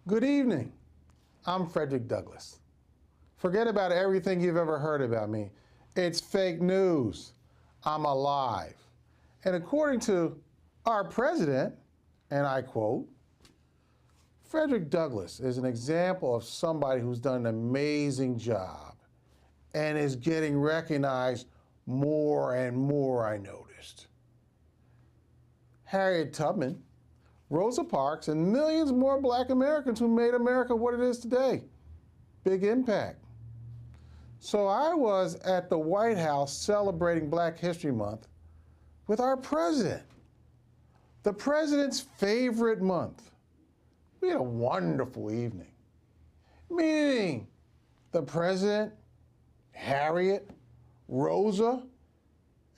Good evening. I'm Frederick Douglass. Forget about everything you've ever heard about me. It's fake news. I'm alive. And according to our president, and I quote, Frederick Douglass is an example of somebody who's done an amazing job and is getting recognized more and more, I noticed. Harriet Tubman, Rosa Parks, and millions more black Americans who made America what it is today. Big impact. So I was at the White House celebrating Black History Month with our president, the president's favorite month. We had a wonderful evening, meeting the president, Harriet, Rosa,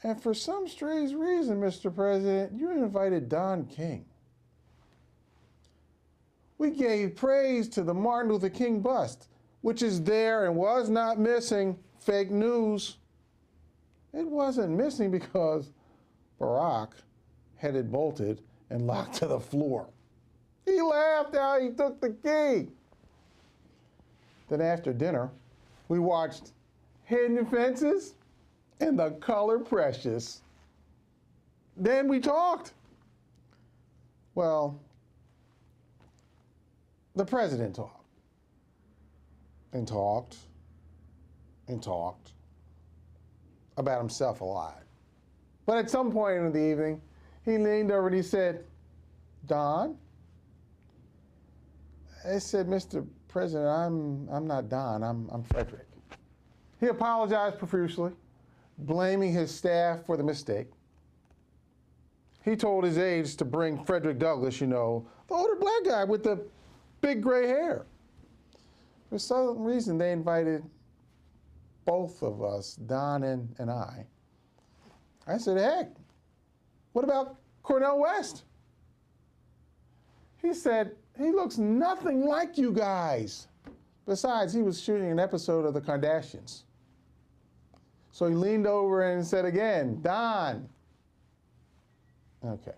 and for some strange reason, Mr. President, you invited Don King. We gave praise to the Martin Luther King bust, which is there and was not missing. Fake news. It wasn't missing because Barack had it bolted and locked to the floor. He laughed how he took the key. Then after dinner, we watched Hidden Fences and The Color Precious. Then we talked. Well, the president talked and talked and talked about himself a lot. But at some point in the evening, he leaned over and he said, Don? I said, Mr. President, I'm not Don, I'm Frederick. He apologized profusely, blaming his staff for the mistake. He told his aides to bring Frederick Douglass, the older black guy with the big gray hair. For some reason, they invited both of us, Don and I. I said, heck, what about Cornel West? He said, he looks nothing like you guys. Besides, he was shooting an episode of The Kardashians. So he leaned over and said again, Don. Okay.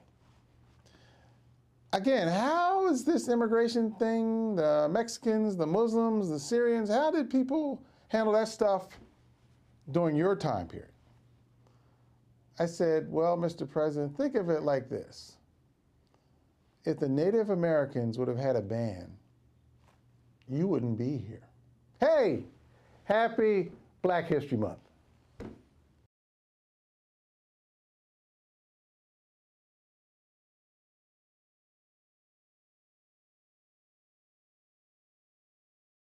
Again, how is this immigration thing, the Mexicans, the Muslims, the Syrians, how did people handle that stuff during your time period? I said, well, Mr. President, think of it like this. If the Native Americans would have had a ban, you wouldn't be here. Hey, happy Black History Month.